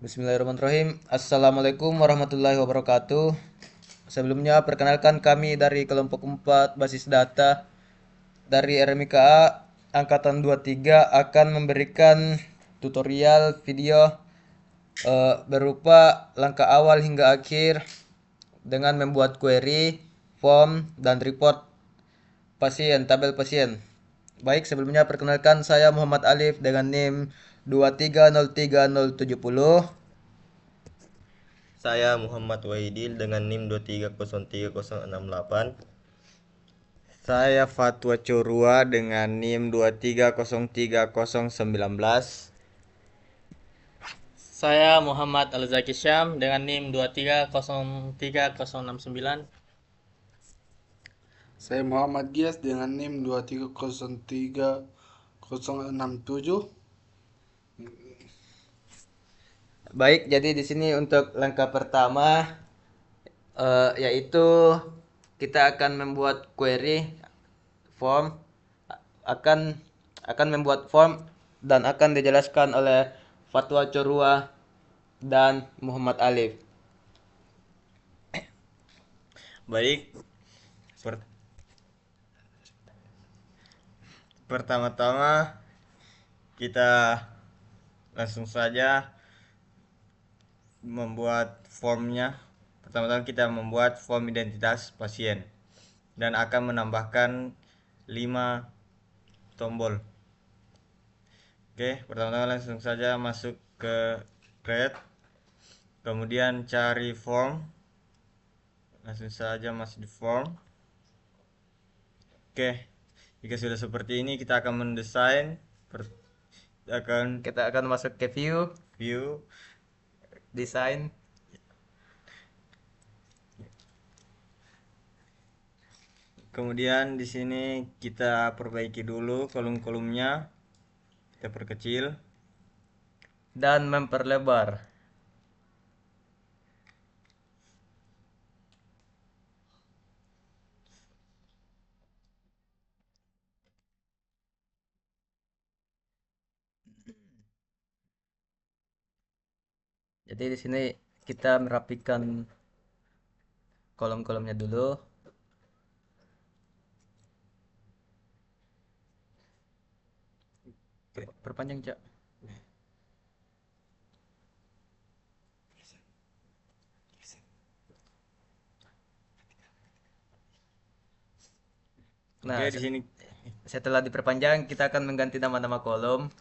Bismillahirrahmanirrahim. Assalamualaikum warahmatullahi wabarakatuh. Sebelumnya perkenalkan kami dari kelompok 4 basis data dari RMIKA angkatan 23 akan memberikan tutorial video berupa langkah awal hingga akhir dengan membuat query, form, dan report tabel pasien. Baik, sebelumnya perkenalkan saya Muhammad Alif dengan NIM 2303070. Saya Muhammad Wahidil dengan NIM 2303068. Saya Fatwa Corua dengan NIM 2303019. Saya Muhammad Al-Zaki Syam dengan NIM 2303069. Saya Muhammad Gias dengan NIM 2303067. Baik, jadi di sini untuk langkah pertama yaitu kita akan membuat query form akan membuat form dan akan dijelaskan oleh Fatwa Corua dan Muhammad Alif. Baik, per- pertama-tama kita langsung saja membuat formnya. Pertama-tama kita membuat form identitas pasien dan akan menambahkan 5 tombol. Oke, pertama-tama langsung saja masuk ke create, kemudian cari form. Langsung saja masuk di form. Oke, jika sudah seperti ini kita akan mendesain Kita akan masuk ke view, view. design. Kemudian di sini kita perbaiki dulu kolom-kolomnya, kita perkecil. Dan memperlebar. Jadi di sini kita merapikan kolom-kolomnya dulu. Perpanjang, Cak. Nah, Oke, di sini setelah diperpanjang kita akan mengganti nama-nama kolom.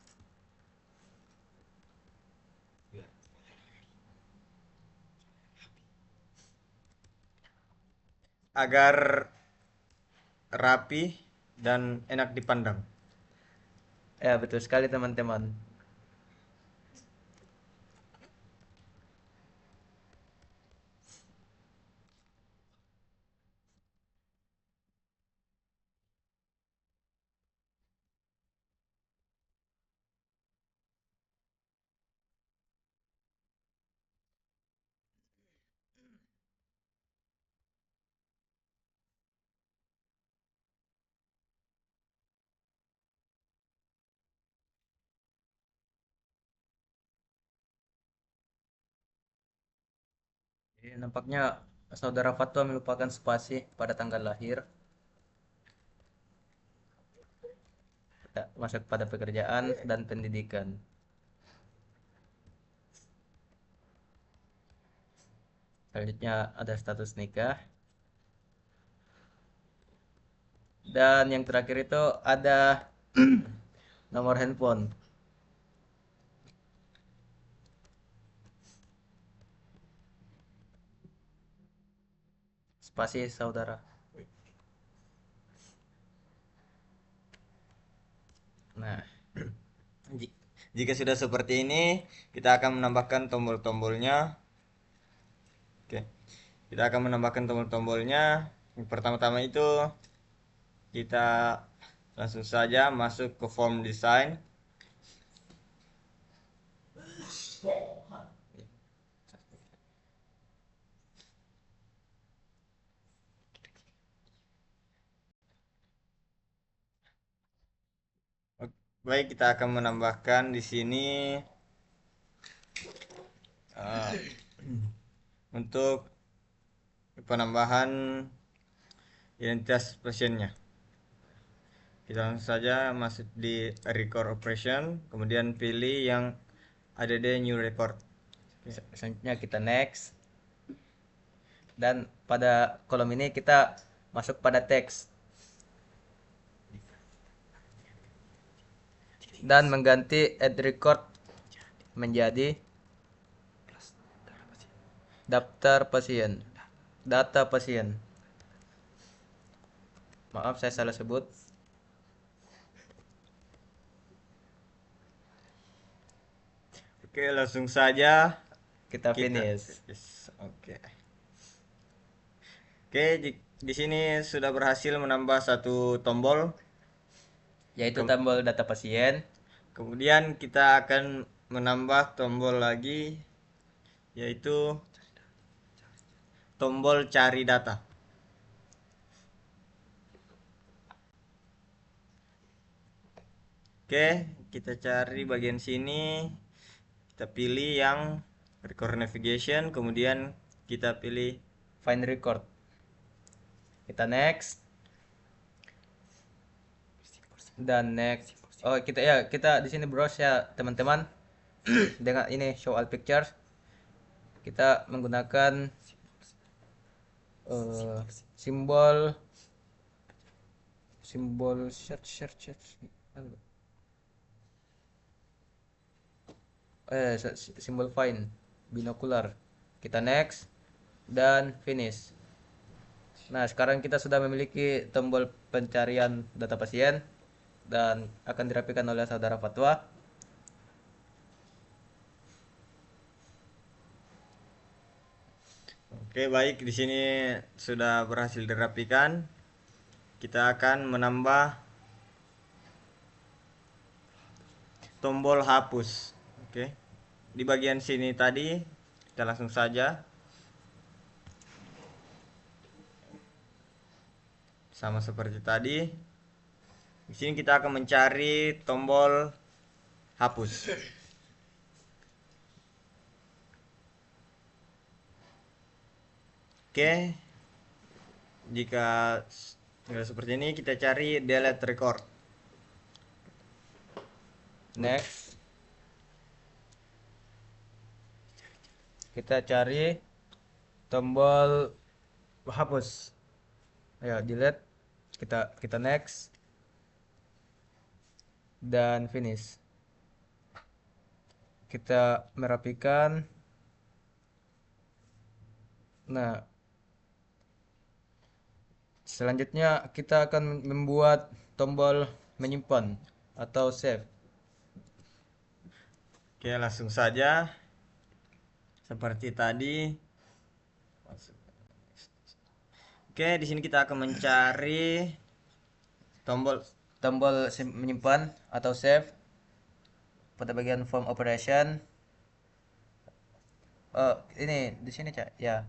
agar rapi dan enak dipandang. Ya, betul sekali teman-teman. Jadi, nampaknya saudara Fatwa melupakan spasi pada tanggal lahir. Kita masuk pada pekerjaan dan pendidikan. Selanjutnya ada status nikah. Dan yang terakhir itu ada nomor handphone. Spasi saudara. Nah, Jika sudah seperti ini, kita akan menambahkan tombol-tombolnya. Oke. Kita akan menambahkan tombol-tombolnya. Yang pertama-tama itu kita langsung saja masuk ke form design. Baik, kita akan menambahkan di sini untuk penambahan identitas pasiennya. Kita langsung saja masuk di record operation, kemudian pilih yang add new record. Selanjutnya kita next. Dan pada kolom ini kita masuk pada teks. Dan mengganti add record menjadi daftar pasien. Data pasien. Maaf saya salah sebut. Oke, langsung saja Kita finish. Oke. Oke, di sini sudah berhasil menambah satu tombol. Yaitu tombol data pasien. Kemudian kita akan menambah tombol lagi, yaitu tombol cari data. Oke, kita cari bagian sini. Kita pilih yang record navigation, kemudian kita pilih Find record. Kita next. Dan next. Oh, kita di sini browse ya, teman-teman. Dengan ini show all pictures. Kita menggunakan simbol search. Simbol find binokular. Kita next dan finish. Nah, sekarang kita sudah memiliki tombol pencarian data pasien dan akan dirapikan oleh saudara Fatwa. Oke, baik, di sini sudah berhasil dirapikan. Kita akan menambah tombol hapus. Oke. Di bagian sini tadi kita langsung saja sama seperti tadi. Di sini kita akan mencari tombol hapus. Oke. Jika sudah seperti ini, kita cari delete record. Next. Kita cari tombol hapus. Ayo delete. Kita next dan finish. Kita merapikan. Nah, selanjutnya kita akan membuat tombol menyimpan atau save. Oke, langsung saja seperti tadi. Oke, di sini kita akan mencari tombol Menyimpan atau save pada bagian form operation. Oh, ini di sini, Cak. Ya.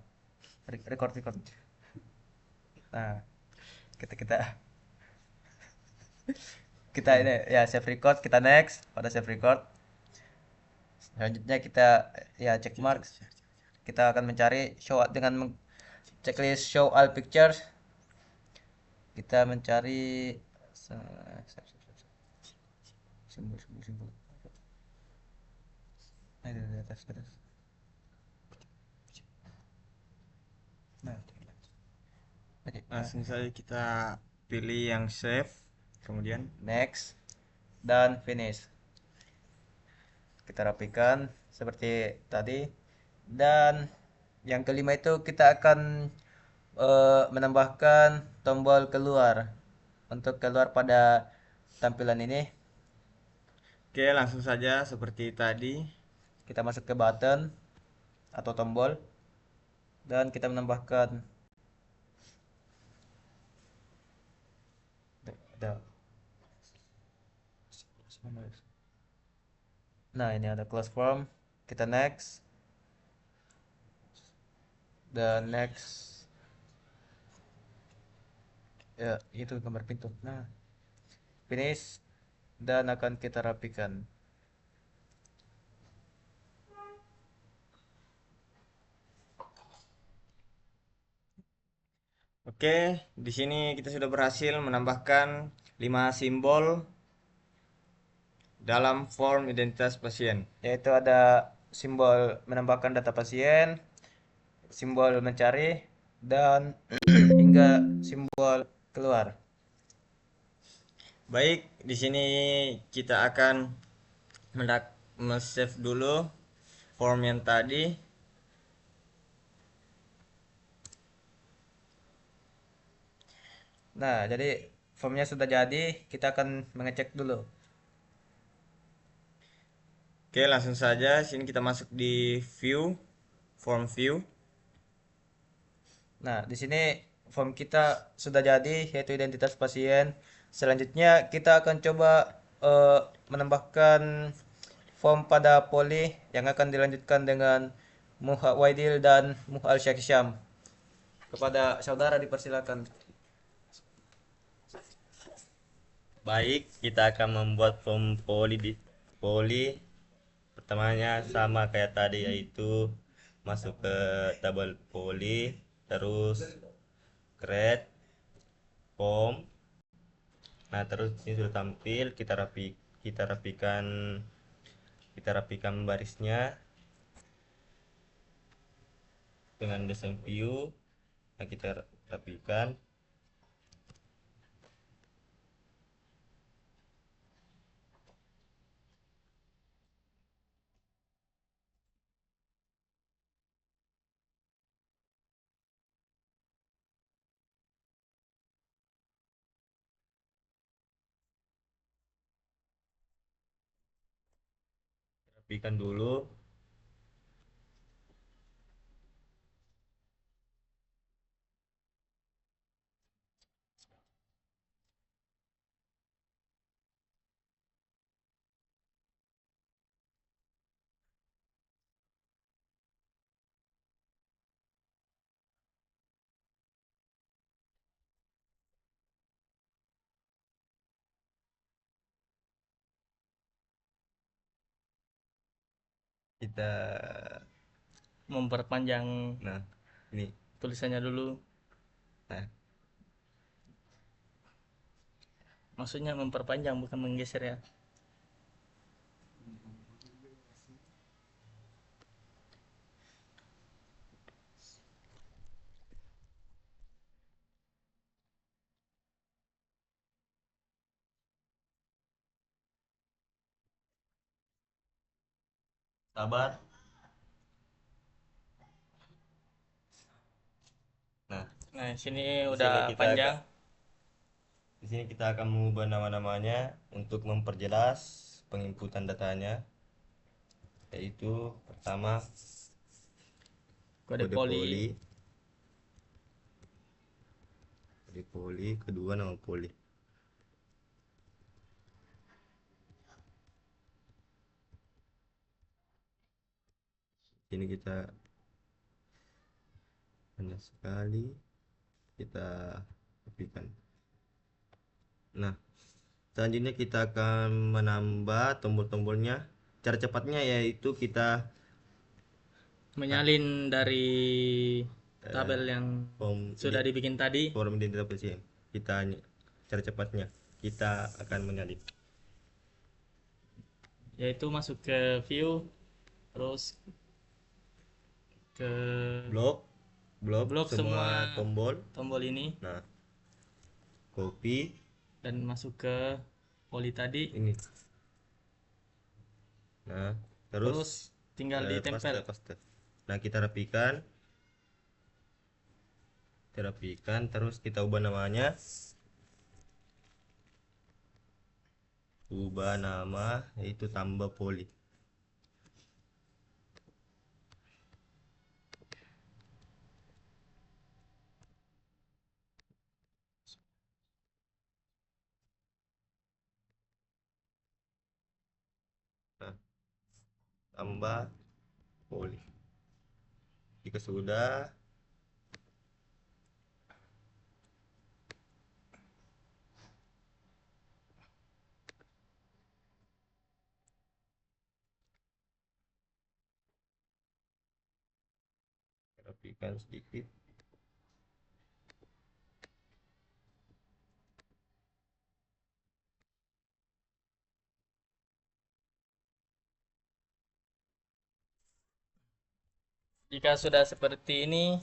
Record. Nah, kita ini ya save record, kita next pada save record. Selanjutnya kita ya check mark. Kita akan mencari show dengan checklist show all pictures. Kita mencari simbol. Nah, di atas. Nah, oke. langsung saja kita pilih yang save, kemudian Next dan finish. Kita rapikan seperti tadi. Dan yang kelima itu kita akan menambahkan tombol keluar untuk keluar pada tampilan ini. oke, langsung saja seperti tadi. Kita masuk ke button atau tombol dan kita menambahkan nah, ini ada close form. Kita next dan next. Ya, itu gambar pintu. Nah, finish dan akan kita rapikan. Oke, di sini kita sudah berhasil menambahkan 5 simbol dalam form identitas pasien. Yaitu ada simbol menambahkan data pasien, simbol mencari, dan hingga simbol keluar. Baik, di sini kita akan save dulu form yang tadi. Nah, jadi formnya sudah jadi, kita akan mengecek dulu. Oke, langsung saja sini kita masuk di view, form view. Nah, di sini form kita sudah jadi, yaitu identitas pasien. Selanjutnya kita akan coba menambahkan form pada poli yang akan dilanjutkan dengan Muha Waidil dan Muha Al Syaksyam. Kepada saudara dipersilakan. Baik, kita akan membuat form poli. Pertamanya sama kayak tadi, yaitu masuk ke tabel poli, terus create form. Nah, terus ini sudah tampil, kita rapikan barisnya dengan desain view. Nah, kita rapikan. Rapikan dulu. Kita Memperpanjang nah, ini. tulisannya dulu. Nah, Maksudnya memperpanjang bukan menggeser ya. sabar. Nah, Nah, sini di udah sini kita panjang. di sini kita akan mengubah nama-namanya untuk memperjelas penginputan datanya, yaitu pertama Kode kode poli. poli, kedua nama poli. Ini kita banyak sekali kita rapikan. Nah, selanjutnya kita akan menambah tombol-tombolnya. Cara cepatnya yaitu kita Menyalin dari tabel eh, yang form sudah dibikin tadi. form identitas pasien. Cara cepatnya kita akan menyalin. Yaitu masuk ke view, terus ke Blok blok semua semua tombol. tombol ini Nah, copy dan masuk ke poli tadi. ini. Nah, terus Terus tinggal ditempel. paste. Nah, kita rapikan, terus kita ubah namanya. Ubah nama yaitu tambah poli. Nah, tambah poli. Jika sudah, rapikan sedikit. Jika sudah seperti ini,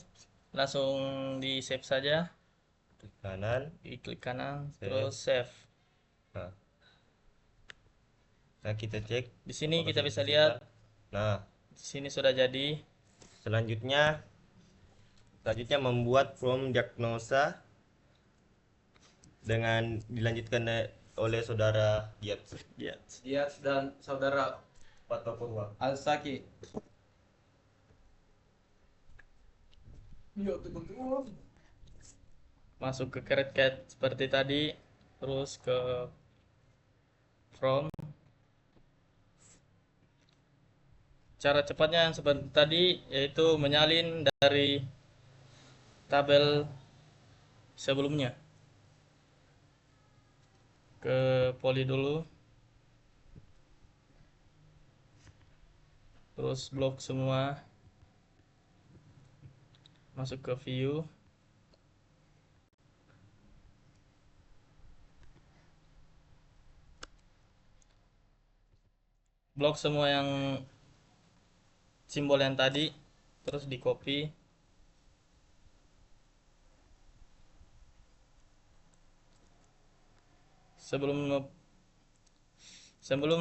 langsung di save saja, Klik kanan. klik kanan, Save. terus save. Nah, nah kita cek. Di sini apakah kita sudah bisa tersimpan. lihat, Nah, di sini sudah jadi. selanjutnya membuat form diagnosa dengan dilanjutkan oleh saudara Giat. Lihat. Dias dan saudara Patopurwa. Alsaki. Masuk ke CAD seperti tadi, terus ke from. Cara cepatnya yang seperti tadi, yaitu menyalin dari tabel sebelumnya ke poli dulu, terus blok semua, masuk ke view, blok semua yang simbol yang tadi, terus di copy. Sebelum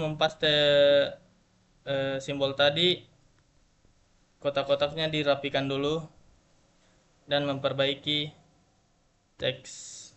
mempaste simbol tadi, kotak-kotaknya dirapikan dulu dan memperbaiki teks.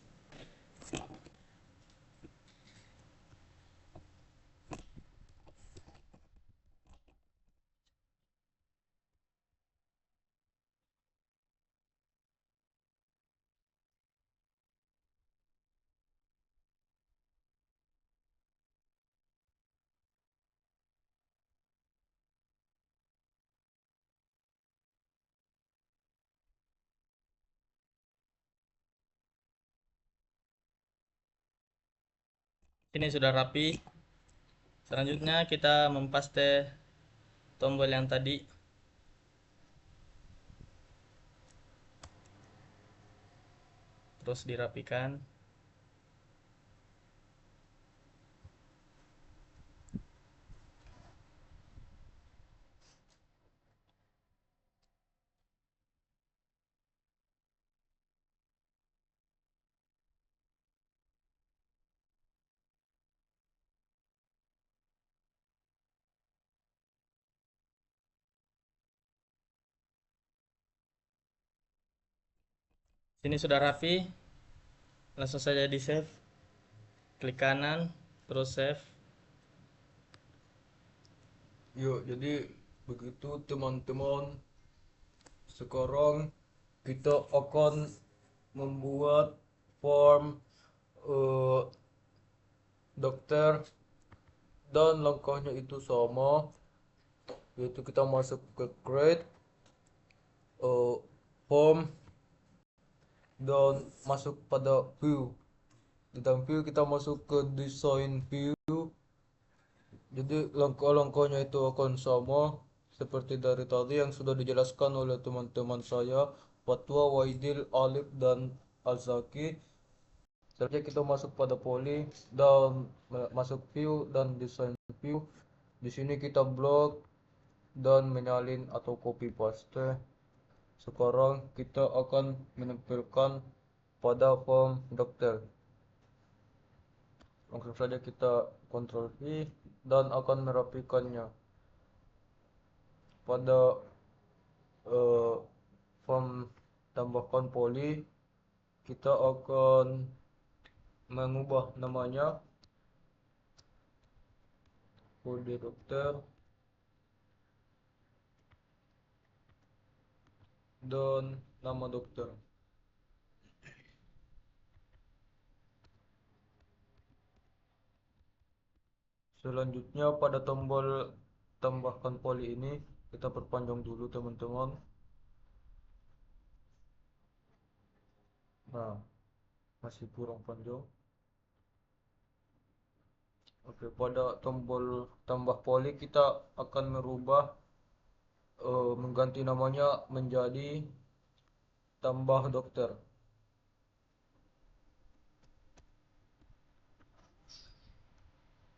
Ini sudah rapi. Selanjutnya kita mempaste tombol yang tadi. Terus dirapikan. Sini sudah rapi. Langsung saja di save. Klik kanan, terus save. Yuk, jadi begitu teman-teman. Sekarang kita akan membuat form eh, dokter, dan langkahnya itu sama, yaitu kita masuk ke create form dan masuk pada view. Di dalam view kita masuk ke design view. Jadi langkah-langkahnya itu akan sama seperti dari tadi yang sudah dijelaskan oleh teman-teman saya, Fatwa, Waidil, Alif, dan Alzaki. Selanjutnya kita masuk pada poli dan masuk view dan design view. Di sini kita blok dan menyalin atau copy paste. Sekarang kita akan menempelkan pada form dokter. Langsung saja kita Ctrl V dan akan merapikannya. Pada form tambahkan poli, kita akan mengubah namanya poli dokter dan nama dokter. Selanjutnya pada tombol tambahkan poli ini kita perpanjang dulu teman-teman. Nah, masih kurang panjang. Oke, pada tombol tambah poli kita akan merubah mengganti namanya menjadi tambah dokter.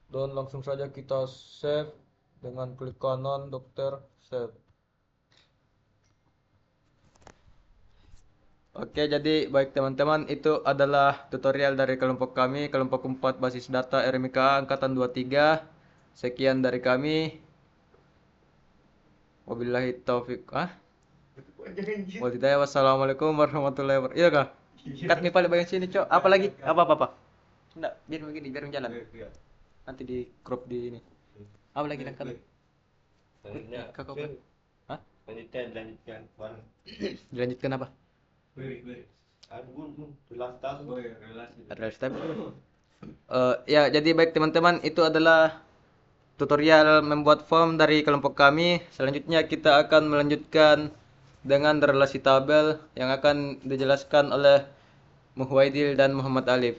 Dan langsung saja kita save dengan klik kanan dokter, save. Oke, jadi baik teman-teman, itu adalah tutorial dari kelompok kami, kelompok 4 basis data RMIK angkatan 23. Sekian dari kami. Wabillahi taufik. Wassalamualaikum warahmatullahi wabarakatuh. Iya kah? Cut mi paling bagian sini, Cok. Apa lagi? Apa? Enggak, biar begini, biar jalan. Nanti di crop di ini. Apa lagi nak kata? Kakak apa? Hah? Lanjutkan. Dilanjutkan apa? Relasi. Adalah step. Ya, jadi baik teman-teman, itu adalah tutorial membuat form dari kelompok kami. Selanjutnya kita akan melanjutkan dengan relasi tabel yang akan dijelaskan oleh Muhwaidil dan Muhammad Alif.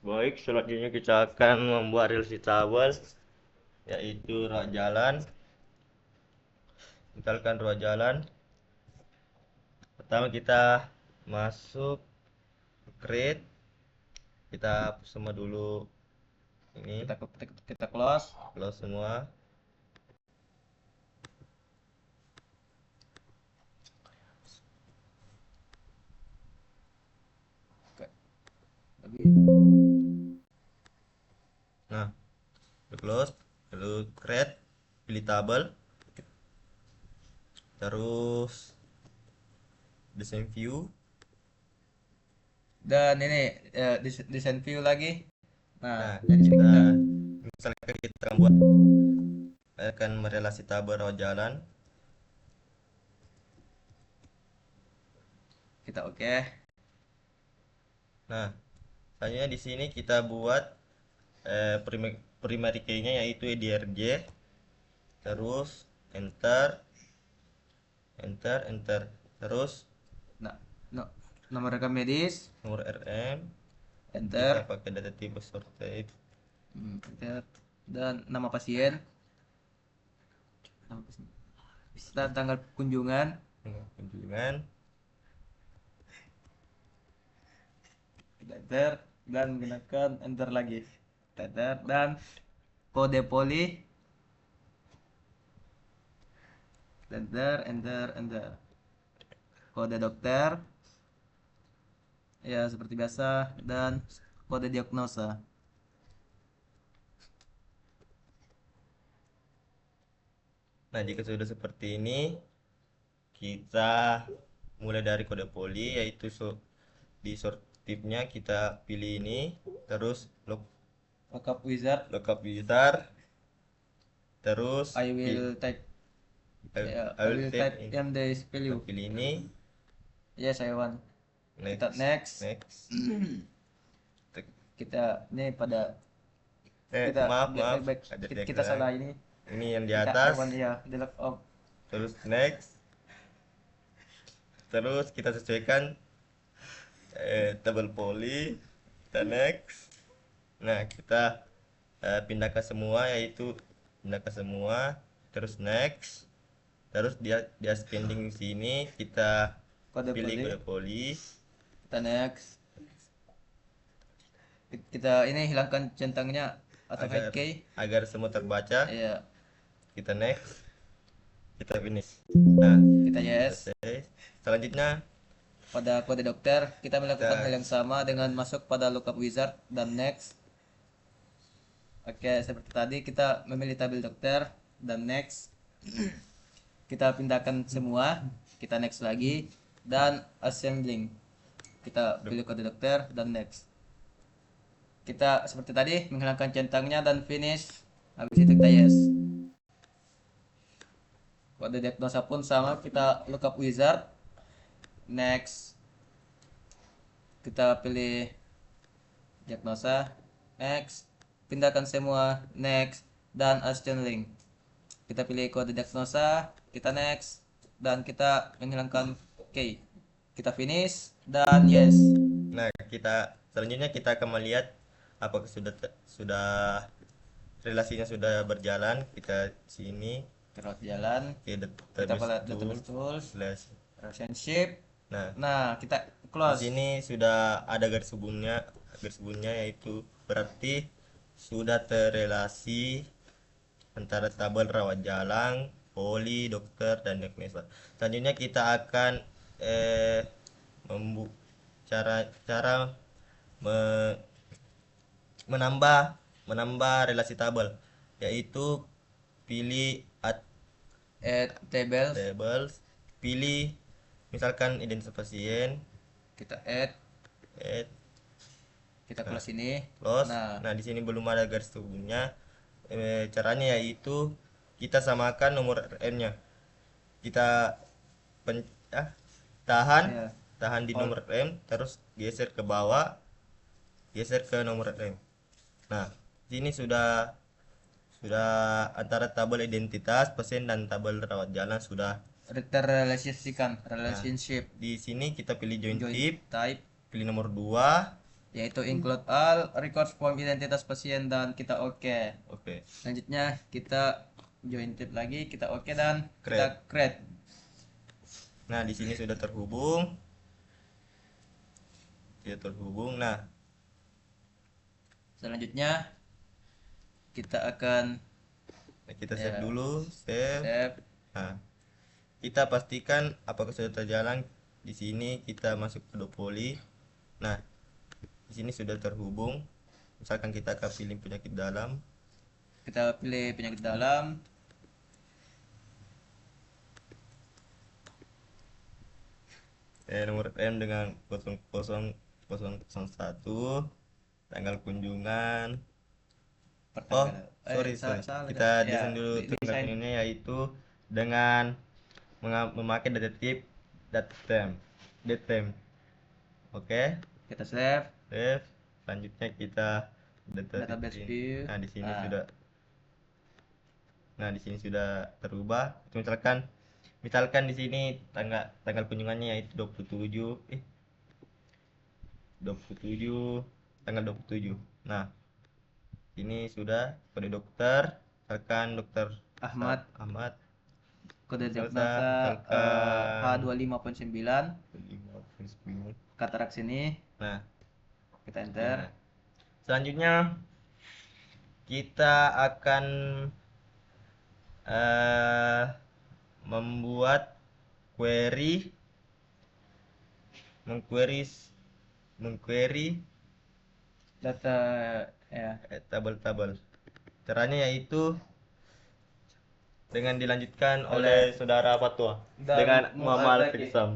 Baik, selanjutnya kita akan membuat relasi tabel, yaitu ruas jalan. Misalkan ruas jalan. Pertama kita masuk create. Kita hapus semua dulu ini, Kita close. close semua. Nah, udah close, lalu create, pilih tabel, terus design view. Dan ini desain view lagi. Nah, Nah, jadi kita kita misalkan kita buat akan merelasi tabel rawat jalan. kita oke. Nah, selanjutnya di sini kita buat primary key-nya yaitu EDRJ, terus enter, terus Nah, nomor rekam medis, nomor RM, enter. kita pakai data tipe sorted, Enter. Dan nama pasien. Dan tanggal kunjungan. kunjungan, Enter. Dan gunakan enter lagi. Enter. Dan kode poli. Enter. Kode dokter. Ya, seperti biasa. Dan kode diagnosa. Nah, jika sudah seperti ini, kita mulai dari kode poli, yaitu di sortifnya kita pilih ini, terus Lookup wizard. lookup wizard, terus I will type. I will type in the spell you. pilih ini, Yes, I want. Kita next, next. Kita ini pada kita maaf, baik, ada kita tagline. salah ini. Ini yang di Kita atas, I want, ya, delete off. terus next, terus kita sesuaikan tabel poli, kita next. Nah, kita pindahkan semua, yaitu pindahkan semua, terus next, terus dia spending sini kita Kode pilih poli. kode poli, Kita next. Kita ini hilangkan centangnya atau hide key. agar semua terbaca. Ya, Kita next, kita finish. Nah, kita yes. selesai. Selanjutnya Pada kode dokter kita melakukan Kita- hal yang sama dengan masuk pada lookup wizard dan next. Oke, seperti tadi kita memilih tabel dokter dan next. Kita pindahkan semua, kita next lagi dan assembling. Kita pilih kode dokter dan next. Kita seperti tadi menghilangkan centangnya dan finish. Habis itu kita yes. Kode diagnosa pun sama, kita lookup wizard, next. Kita pilih diagnosa, next. Pindahkan semua, next. Dan assign link. Kita pilih kode diagnosa, kita next. Dan kita menghilangkan key. Kita finish dan yes. Nah, selanjutnya kita akan melihat apakah sudah relasinya sudah berjalan. Kita sini Terus jalan. ke Kita pada database database tools, slash. relationship. Nah, Nah, kita di close. sini sudah ada garis hubungnya yaitu berarti sudah terrelasi antara tabel rawat jalan poli, dokter, dan diagnosa. Selanjutnya kita akan eh, membu cara me- menambah menambah relasi tabel, yaitu pilih Add tables, tables, pilih misalkan identitas pasien, kita add, add, kita close ini. close. Nah, Nah, di sini belum ada garis hubungnya. Caranya yaitu kita samakan nomor RM-nya. Kita pen, ah, tahan ya. tahan di nomor RM, terus geser ke bawah, geser ke nomor RM. Nah, sini sudah antara tabel identitas pasien dan tabel rawat jalan sudah. Terrelasikan Nah, relationship di sini kita pilih join join type, type, pilih nomor 2. yaitu include all records form identitas pasien, dan kita oke. Oke. Selanjutnya kita join type lagi, kita oke, dan kita Create. create. Nah, di sini sudah terhubung. Sudah terhubung. Nah, Selanjutnya kita akan kita ya, save dulu, save. save. Nah, kita pastikan apakah sudah terjalan. Di sini kita masuk ke Dopoli. Nah, di sini sudah terhubung. Misalkan kita akan pilih penyakit dalam. Kita pilih penyakit dalam. Nomor M dengan 00001, tanggal kunjungan. Oh, sorry. Salah, Kita ya, desain dulu tanggal desain. kunjungannya, yaitu dengan memakai data type datetime. Oke, Kita save. save. Selanjutnya kita Database ini. view. Nah, di sini Nah, sudah. Nah, di sini sudah terubah. Misalkan di sini tanggal kunjungannya yaitu 27 tanggal 27. Nah, ini sudah kode dokter, misalkan dokter Ahmad, Ahmad, kode Salsa, diagnosa misalkan H25.9, 5,9. katarak sini. Nah, Kita enter. nah, selanjutnya kita akan eh, membuat query mengquery Data ya. tabel-tabel. Caranya yaitu dengan dilanjutkan oleh saudara Fatwa Dan dengan Muhammad Muhammad Zaki. Fiksam.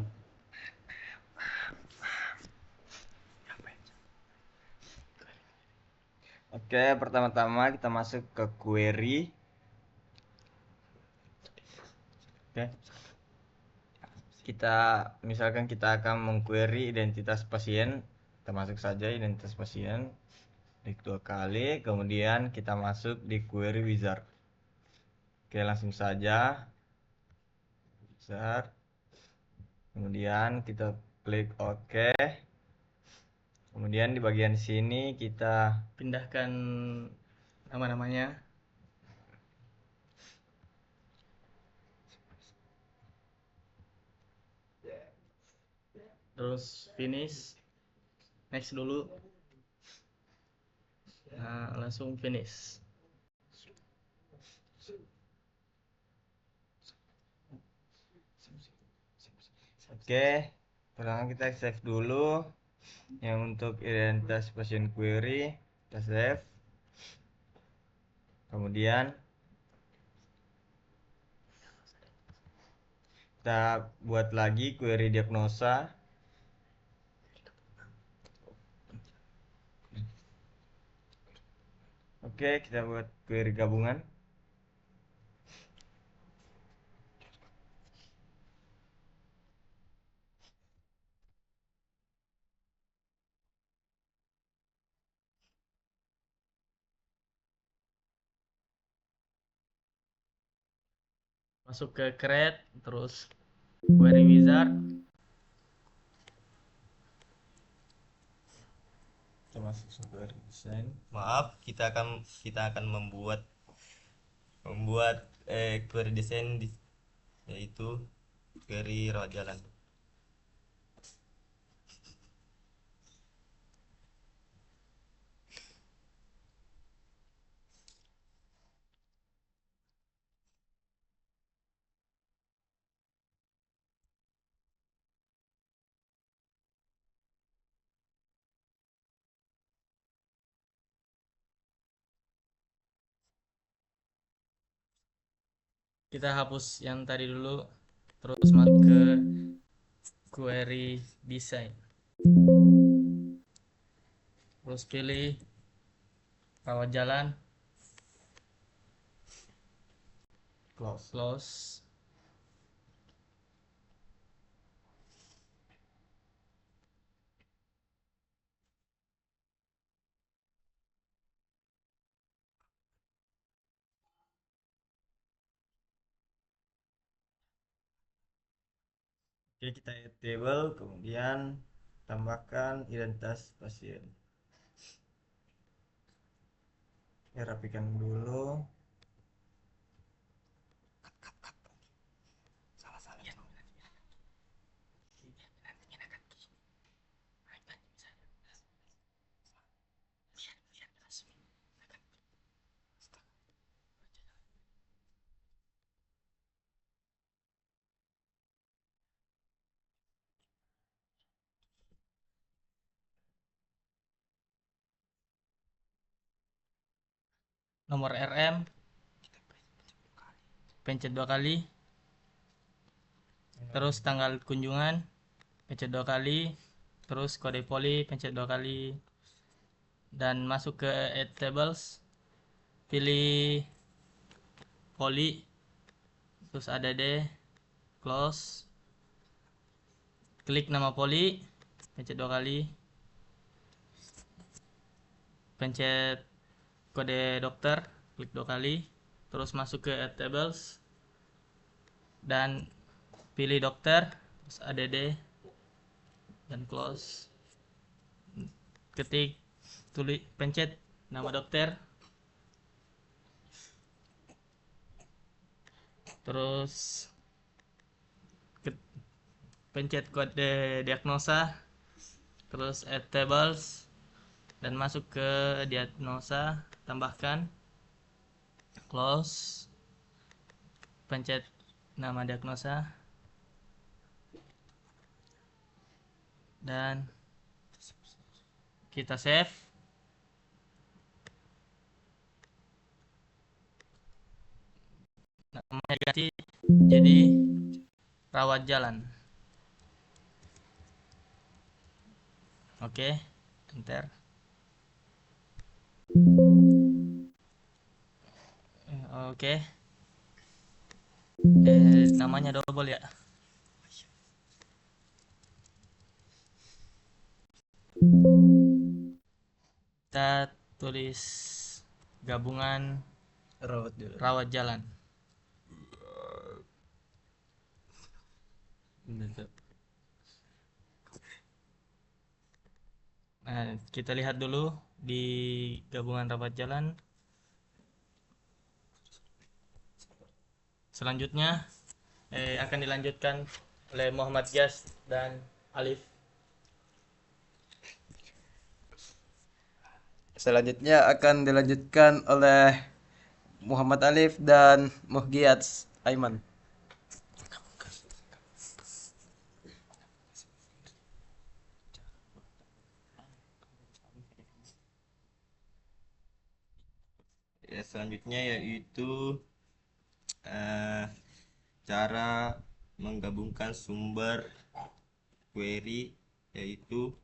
Oke, pertama-tama kita masuk ke query. Oke. Misalkan kita akan mengquery identitas pasien, kita masuk saja identitas pasien, klik 2 kali, kemudian kita masuk di query wizard. Oke, langsung saja wizard. Kemudian kita klik OK. Kemudian di bagian sini kita Pindahkan nama-namanya. Terus finish. Next dulu. Nah, langsung finish. Oke, pertama kita save dulu. Yang untuk identitas pasien query kita save. Kemudian kita buat lagi query diagnosa. Oke, kita buat query gabungan. Masuk ke create, terus query wizard. Kita masuk software design. Maaf, kita akan membuat query desain yaitu query rawat jalan. kita hapus yang tadi dulu, terus masuk ke query design, terus pilih rawat jalan, close. Oke, kita add table, kemudian tambahkan identitas pasien. Ya, rapikan dulu. Nomor RM pencet 2 kali, terus tanggal kunjungan pencet 2 kali, terus kode poli pencet 2 kali, dan masuk ke add tables, pilih poli, terus add, close, klik nama poli, pencet 2 kali, pencet kode dokter, klik 2 kali, terus masuk ke add tables dan pilih dokter, terus add, dan close. Ketik, pencet nama dokter, terus pencet kode diagnosa, terus add tables dan masuk ke diagnosa, tambahkan, close, pencet nama diagnosa, dan kita save. Namanya ganti jadi rawat jalan. Oke, enter. Oke. Namanya double ya. Kita tulis gabungan rawat jalan. Nah, kita lihat dulu di gabungan rawat jalan. Selanjutnya akan dilanjutkan oleh Muhammad Gias dan Alif. Selanjutnya akan dilanjutkan oleh Muhammad Alif dan Muhgiat Aiman. Ya, selanjutnya yaitu cara menggabungkan sumber query, yaitu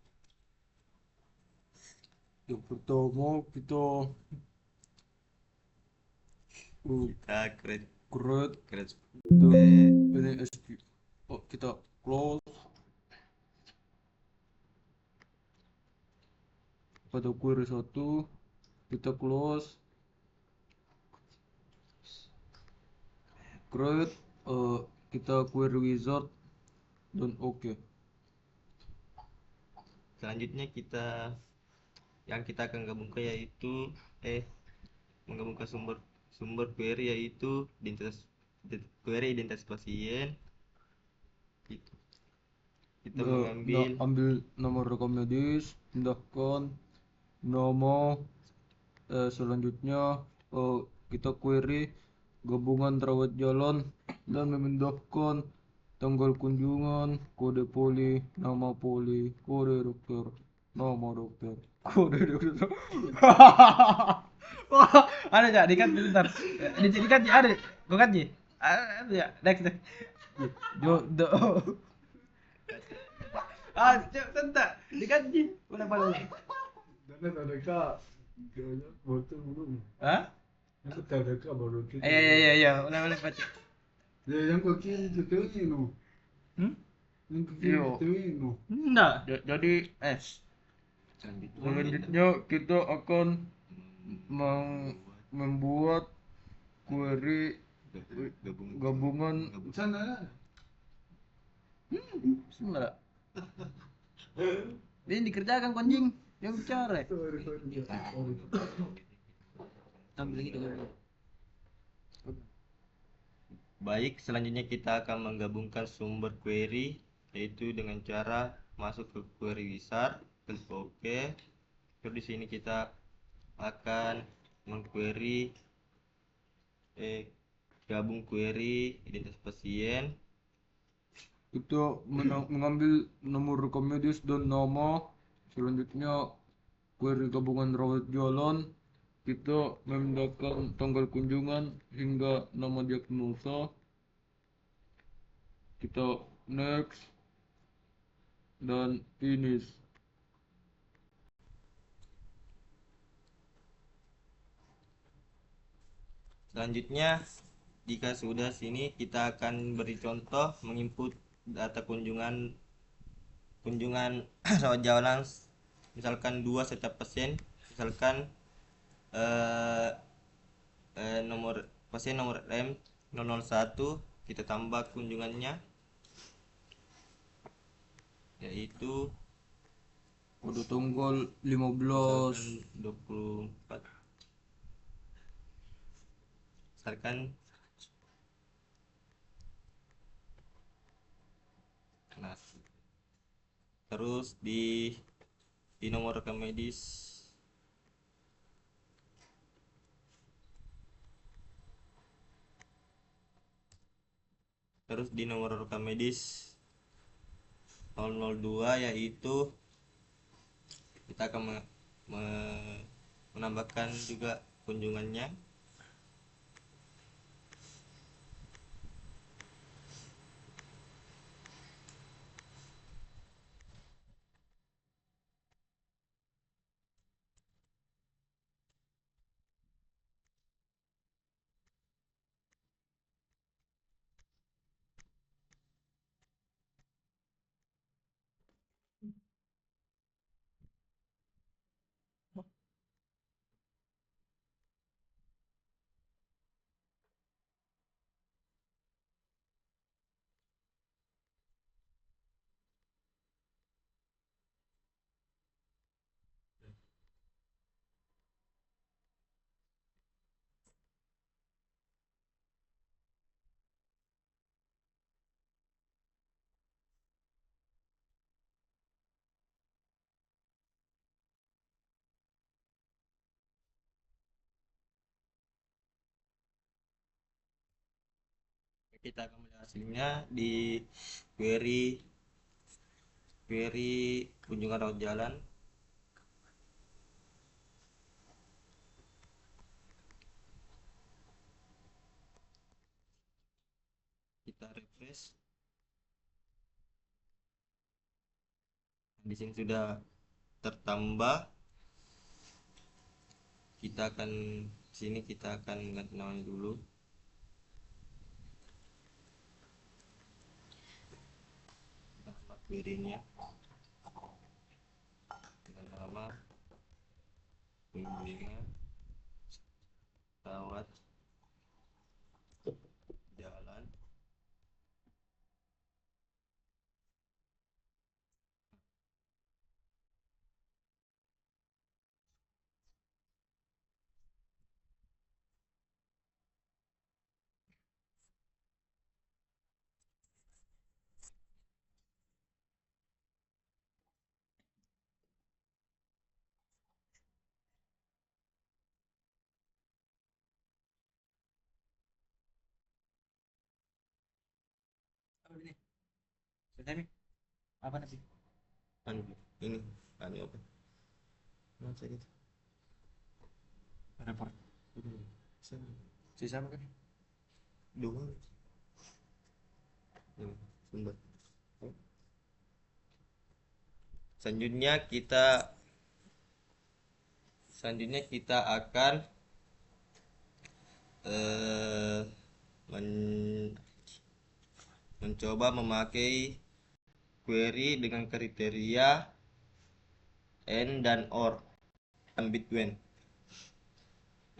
Yang pertama kita kita create create ini kita close pada query 1, kita close, create, kita query wizard dan oke. Selanjutnya yang kita akan gabungkan yaitu menggabungkan sumber query, yaitu query identitas pasien. Kita ambil nomor rekam medis, pindahkan nama, selanjutnya kita query gabungan rawat jalan dan memindahkan tanggal kunjungan, kode poli, nama poli, kode dokter, nama dokter, kode dokter. Wah, ada jadi kan bentar. Dijadikan ada, kau kan Ji? Ya, next. Jodoh. Tentang diganti. Mana palu? Dan ada kak, botol belum. Hah? Aku tak ada kak baru kita. Iya. Ulang baca. Ya yang kau kiri itu ini. Hmm? Yang kau kiri Yo. itu ini. Enggak, jadi S. Selanjutnya kita akan membuat query gabungan. Sana. Bismillah. Ini dikerjakan anjing. Yang bicara. Sorry. Ambil gitu. Baik, selanjutnya kita akan menggabungkan sumber query yaitu dengan cara masuk ke query wizard, klik OK. Terus di sini kita akan mengquery gabung query identitas pasien. Kita mengambil nomor rekam medis dan nama. Selanjutnya query gabungan rawat jalan. Kita memindahkan tanggal kunjungan hingga nama diagnosa. Kita next dan finish. Selanjutnya, jika sudah sini kita akan beri contoh menginput data kunjungan rawat jalan, misalkan 2 setiap pasien, misalkan nomor pasien nomor rem 001, kita tambah kunjungannya yaitu Pada tanggal 15 misalkan 24, misalkan nah, terus di nomor rekam medis di nomor rekam medis 002 yaitu kita akan menambahkan juga kunjungannya. Kita akan melihat hasilnya di query kunjungan rawat jalan. Kita refresh. Di sini sudah tertambah. Kita akan ganti namanya dulu. Nama query-nya dengan nama kunjungan rawat jalan. Apa nanti? Ini apa? Masa gitu. Report. Sisa kan? Dua. sumber. Selanjutnya kita akan mencoba memakai query dengan kriteria and dan or dan between.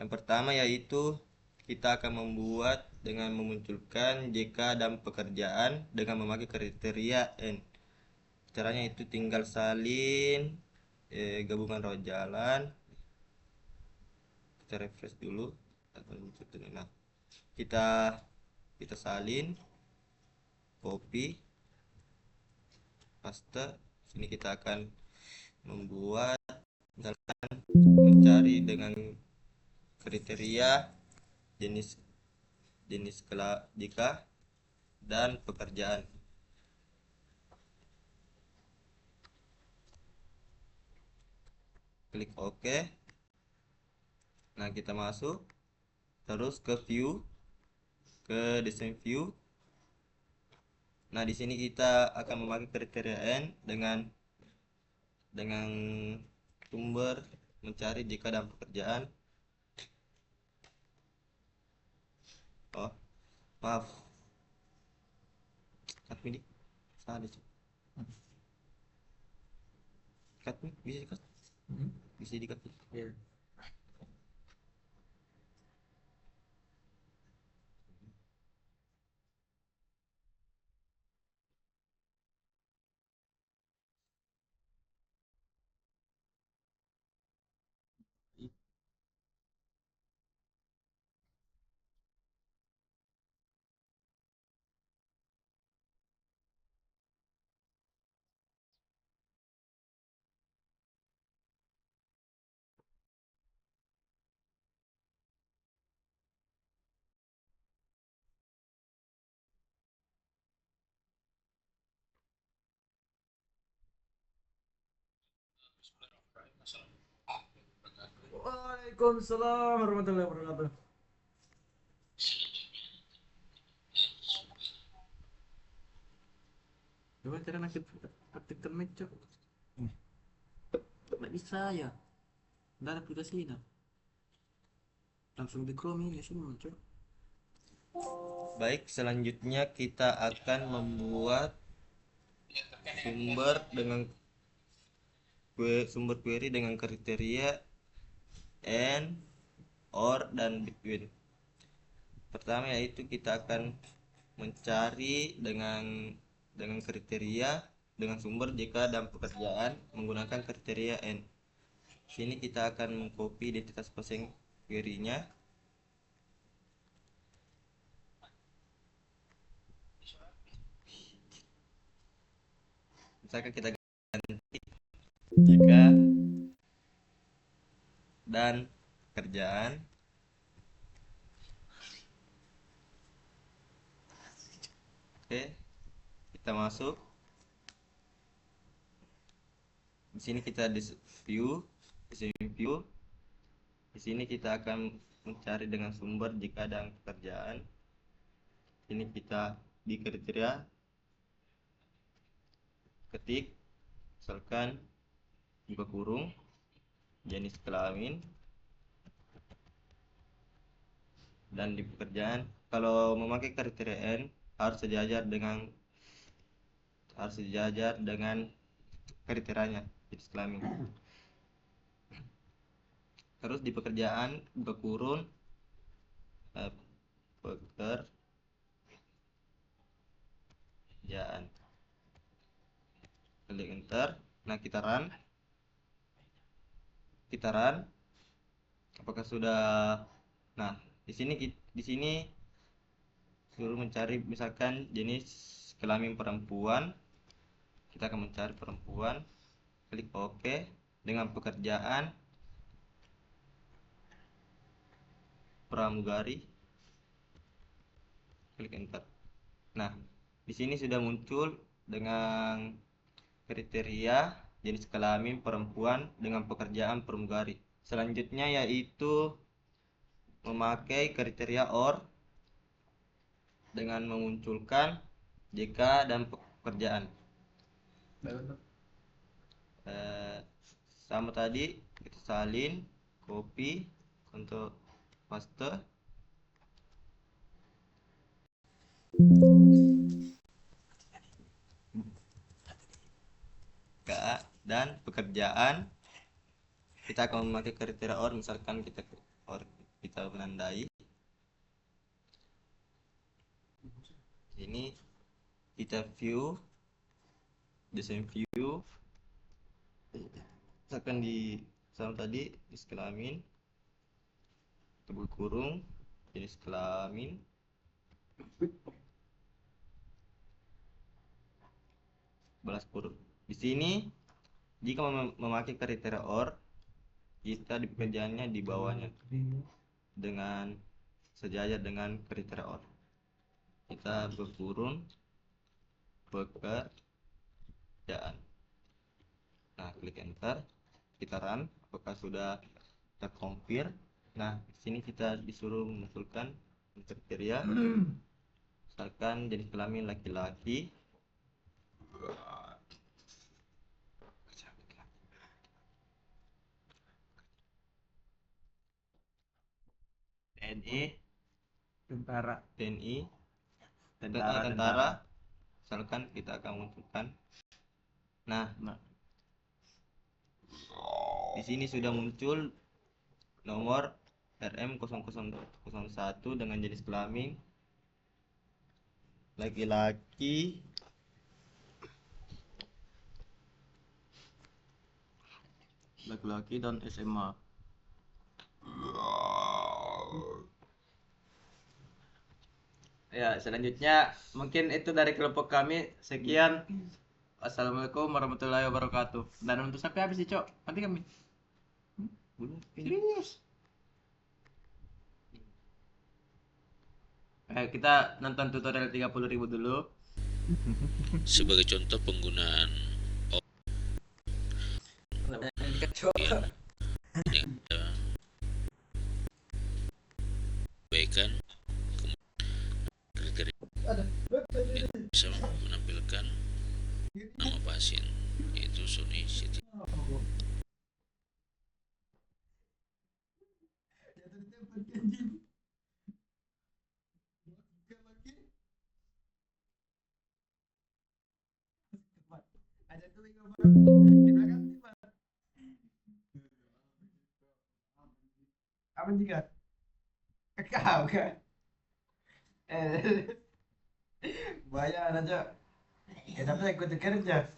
Yang pertama yaitu kita akan membuat dengan memunculkan JK dan pekerjaan dengan memakai kriteria and. Caranya itu tinggal salin gabungan rawat jalan. Kita refresh dulu. Nah, kita salin, copy, paste. Sini kita akan membuat misalkan mencari dengan kriteria jenis jika dan pekerjaan. Klik OK. Nah, kita masuk terus ke view, ke design view. Nah, di sini kita akan memakai kriteria n dengan sumber mencari jika dan pekerjaan. Oh, maaf. Cut ini salah sih. Cut nih, bisa di-cut. Bisa di-cut. Iya. Waalaikumsalam warahmatullahi wabarakatuh. Coba cara aktifkan mic, Cok. Nggak bisa ya. Nggak ada aplikasinya. Langsung di Chrome ini semua, Cok. Baik, selanjutnya kita akan membuat sumber query dengan kriteria and, or, dan between. Pertama yaitu kita akan mencari dengan kriteria dengan sumber jika dan pekerjaan menggunakan kriteria and. Sini kita akan mengcopy identitas pasang query-nya. Misalkan kita ganti jika dan pekerjaan. Oke, kita masuk. Di sini kita di view. Di sini kita akan mencari dengan sumber jika dan pekerjaan. Ini kita di kriteria ketik, misalkan buka kurung jenis kelamin, dan di pekerjaan kalau memakai kriteria n harus sejajar dengan kriterianya jenis kelamin. Terus di pekerjaan buka kurung pekerjaan, klik enter. Nah, kita run apakah sudah. Nah, di sini suruh mencari misalkan jenis kelamin perempuan. Kita akan mencari perempuan, klik OK. Dengan pekerjaan pramugari, klik enter. Nah, di sini sudah muncul dengan kriteria jenis kelamin perempuan dengan pekerjaan pramugari. Selanjutnya yaitu memakai kriteria or dengan memunculkan JK dan pekerjaan. Sama tadi kita salin, copy untuk paste. Dan pekerjaan kita akan memakai kriteria OR, misalkan kita menandai ini, kita view desain view, misalkan di sama tadi jenis kelamin, tebul kurung, jenis kelamin, balas kurung. Di sini jika memakai kriteria OR, kita di pekerjaannya di bawahnya dengan sejajar dengan kriteria OR. Kita berkurung pekerjaan. Nah, klik enter, kita run, apakah sudah terkonfir. Nah, di sini kita disuruh memunculkan kriteria, misalkan jenis kelamin laki-laki, TNI, tentara, misalkan kita akan munculkan. Nah, di sini sudah muncul nomor RM0001 dengan jenis kelamin laki-laki, dan SMA. Ya, selanjutnya mungkin itu dari kelompok kami. Sekian. Assalamualaikum warahmatullahi wabarakatuh. Dan untuk sampai habis sih, Cok. Nanti kami. Serius. Kita nonton tutorial 30.000 dulu. Sebagai contoh penggunaan yang kita baikkan, kriteria bisa menampilkan nama pasien, yaitu Sony City. Apa juga? Kau kan? Bayar aja. Kenapa aku kerja?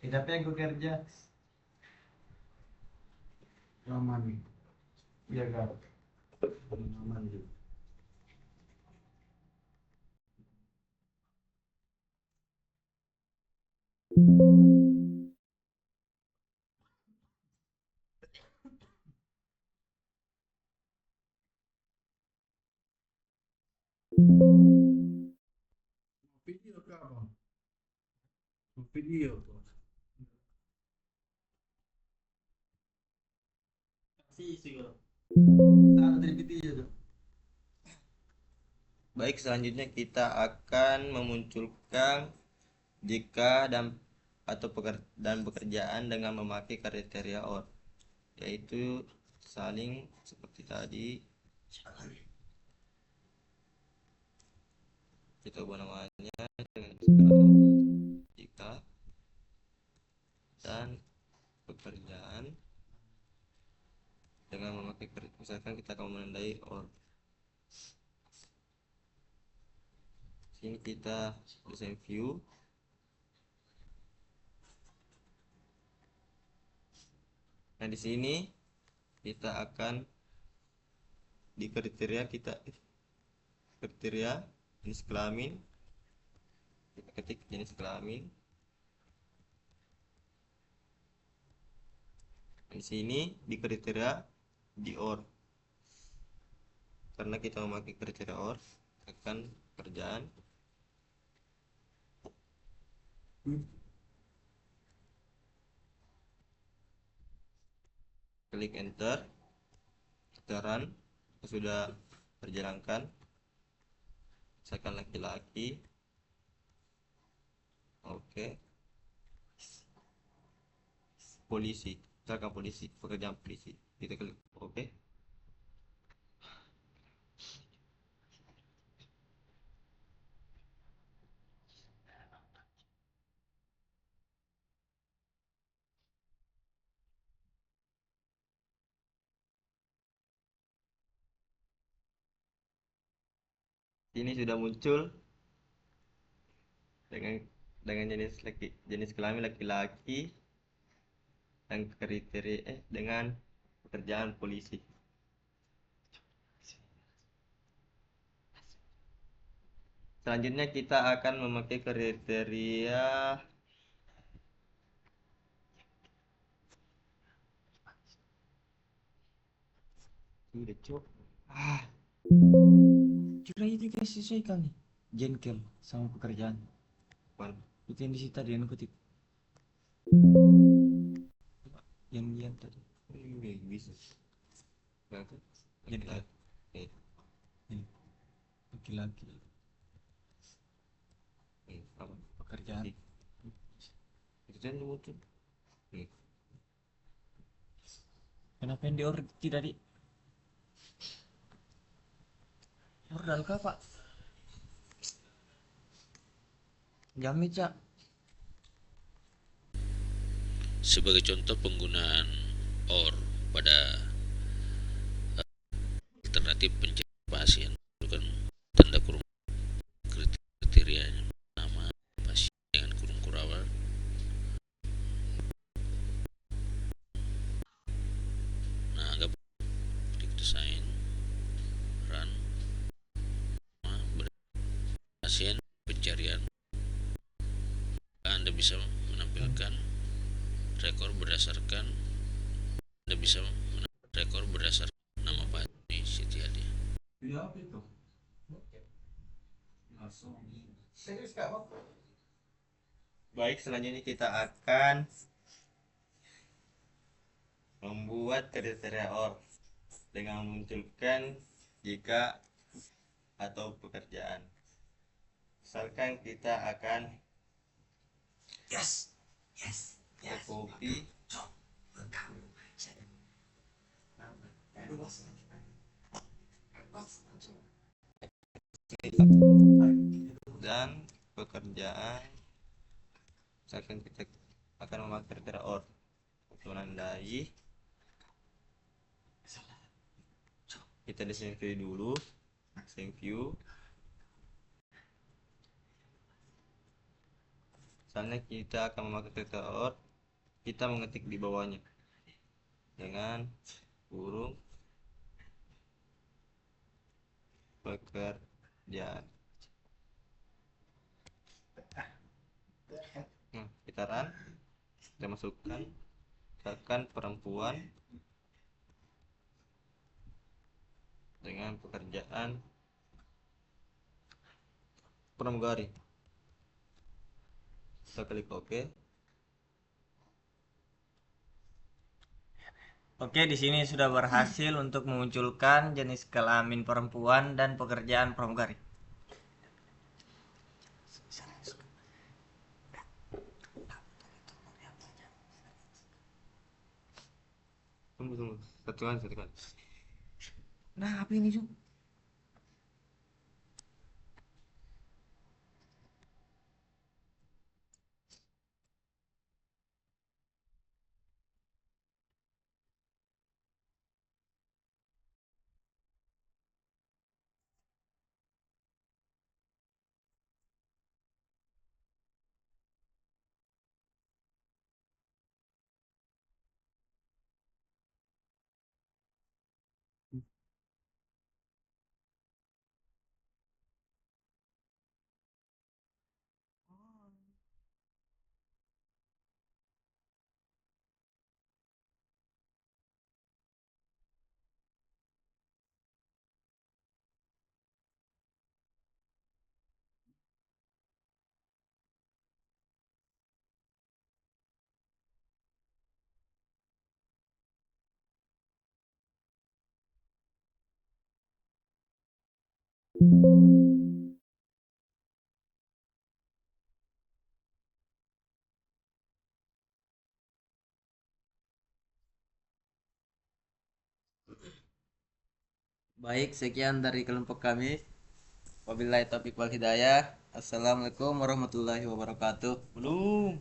Kenapa aku kerja? Aman. Iya kan? Aman juga. Video ke apa? Video tuh. Sih. Ada dari video tuh. Baik, selanjutnya kita akan memunculkan jika dan pekerjaan dengan memakai kriteria OR, yaitu saling seperti tadi. Kita ubah namanya dengan jika dan pekerjaan dengan memakai kriteria, misalkan kita akan menandai OR. Sini kita desain view, nah di sini kita akan di kriteria jenis kelamin, kita ketik jenis kelamin. Di sini di kriteria di OR, karena kita memakai kriteria OR, akan pekerjaan. Klik enter, kita run, sudah terjalankan, misalkan laki-laki, Oke. Polisi, misalkan polisi, pekerjaan polisi, kita klik oke. Ini sudah muncul dengan jenis kelamin laki-laki dan kriteria dengan pekerjaan polisi. Selanjutnya kita akan memakai kriteria udah cok. Kira itu kita sesuaikan nih. Jengkel sama pekerjaan. Bukan. Itu yang disita dengan kutip. Yang tadi. Bisa. Jadi ini laki-laki. Apa? Pekerjaan. Pekerjaan itu muncul. Kenapa yang tidak di ordal kah pak? Jamin cak. Sebagai contoh penggunaan OR pada alternatif pencarian pasien, bukan tanda kurung kriterianya, nama pasien dengan kurung kurawal. Nah, anggap klik desain, run, pasien pencarian. Anda bisa menampilkan rekor berdasarkan nama pasien Siti Hadi. Baik, selanjutnya kita akan membuat kriteria OR dengan memunculkan jika atau pekerjaan. Misalkan kita akan kita copy dan pekerjaan. Misalkan kita akan memakai kriteria OR, menandai. Kita desain view dulu, desain view. Misalnya kita akan memakai kriteria OR, kita mengetik di bawahnya dengan kurung pekerjaan. Nah, kita run, kita masukkan misalkan perempuan dengan pekerjaan pramugari. Kita klik OK. Oke, di sini sudah berhasil untuk memunculkan jenis kelamin perempuan dan pekerjaan pramugari. Tunggu. Satu kan. Nah, apa ini, Cuk? Baik, sekian dari kelompok kami. Wabillahi taufiq wal hidayah. Assalamualaikum warahmatullahi wabarakatuh. Belum.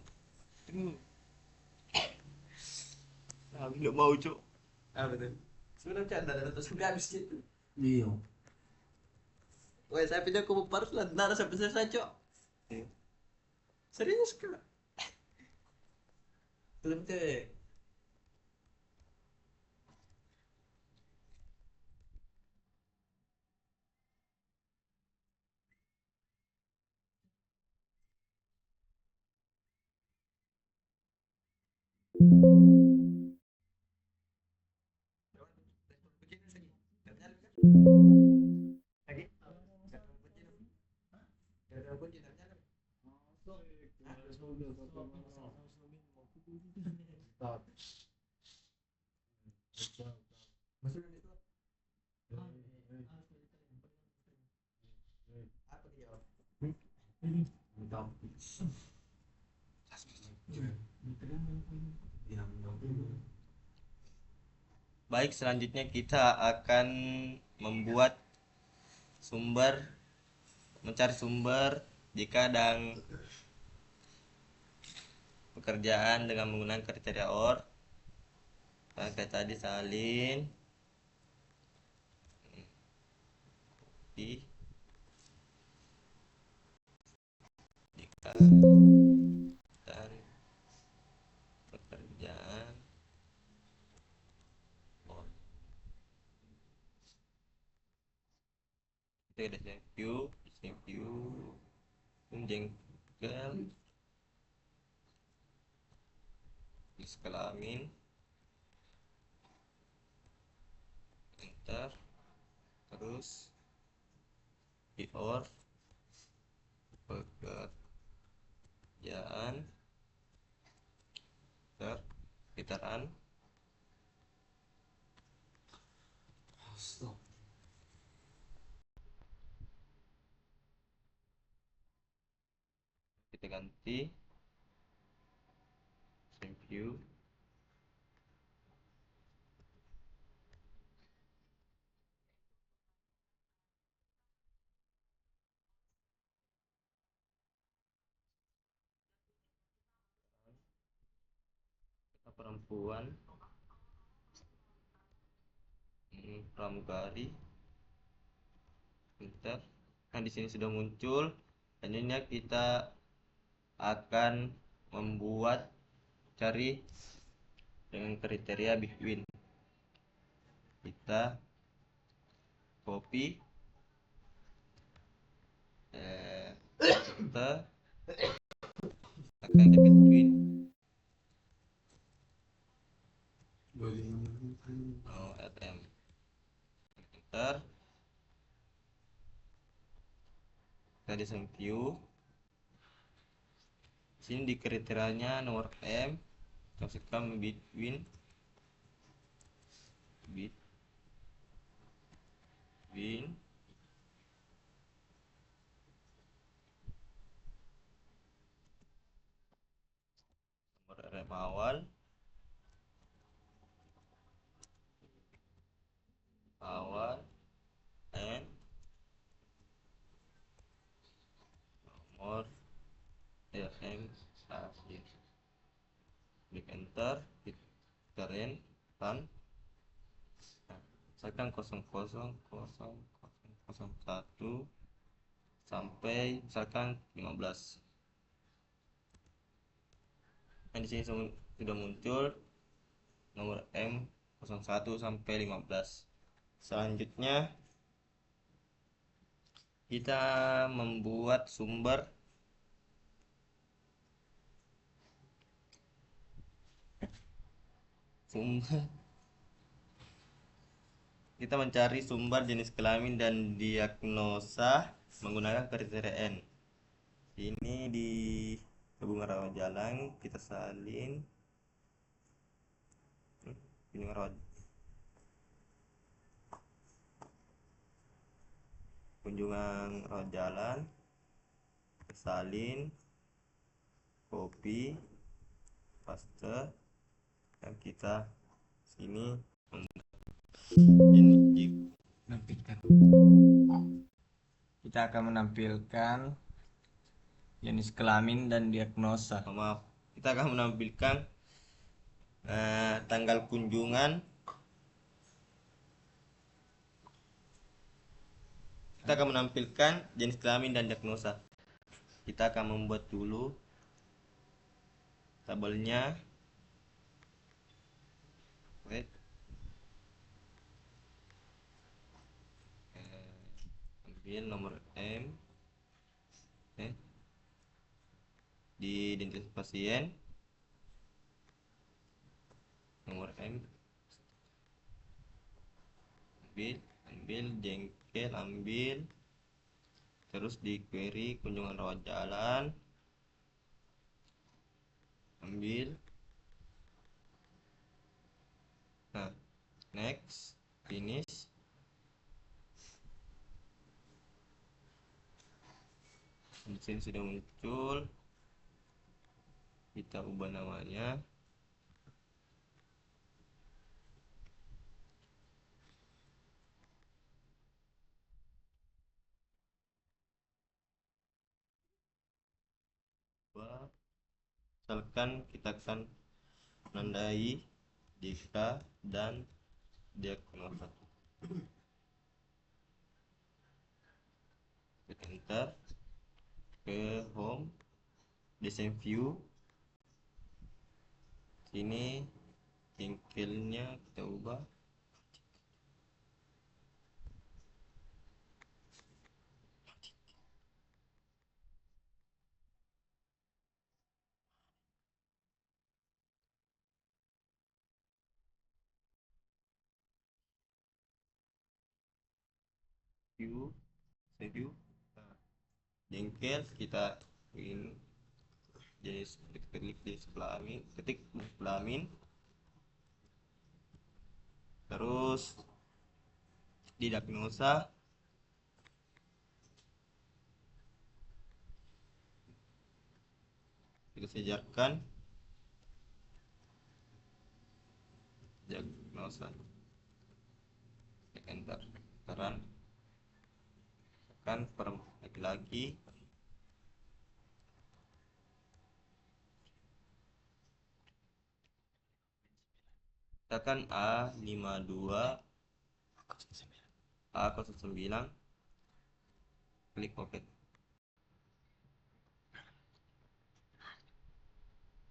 Aku nggak mau, Cuk. Apa tuh? Sudah canda dan terus nggak habis gitu. Iya. Woi, saya pindah ke Parus lah, ntar sampai selesai, Cok. Serius kak? Belum cek. Baik, selanjutnya kita akan membuat sumber, mencari sumber jika dan pekerjaan dengan menggunakan kriteria OR. Kayak tadi salin, di jika dan pekerjaan OR. Itu ada save view, jengkel, kelamin, enter, terus di OR pekerjaan sekitaran kita ganti save view, perempuan, pramugari, enter. Nah, di sini sudah muncul. Selanjutnya kita akan membuat cari dengan kriteria big win. Kita copy kita akan ke big win, RM, enter. Kita di view. Sini di kriterianya nomor M, masukkan win nomor RM awal and nomor RM akhir. Klik enter, kita run. Misalkan 00001 sampai misalkan 15. Nah, di sini sudah muncul nomor M01 sampai 15. Selanjutnya kita membuat sumber kita mencari sumber jenis kelamin dan diagnosa menggunakan kriteria N. Ini di Bunga Rawat Jalan kita salin Bunga Rawat kunjungan rawat jalan, salin, copy, paste, dan kita sini ini Kita akan menampilkan jenis kelamin dan diagnosa. Maaf, kita akan menampilkan tanggal kunjungan. Kita akan menampilkan jenis kelamin dan diagnosa. Kita akan membuat dulu tabelnya. Wait. Ambil nomor M. Di identitas pasien. Nomor M. Ambil jengkel, ambil. Terus di query kunjungan rawat jalan. Ambil. Nah, next, finish. Di sini sudah muncul. Kita ubah namanya. Misalkan kita akan menandai dika dan diagnosa. Enter ke home, design view. Sini jengkelnya kita ubah. View, save view. Nah, jengkel kita ingin jenis klik di sebelah amin, ketik di sebelah amin. Terus di diagnosa kita sejarkan diagnosa. Enter, teran tekan per lagi-lagi. Tekan A52 A09, klik OK.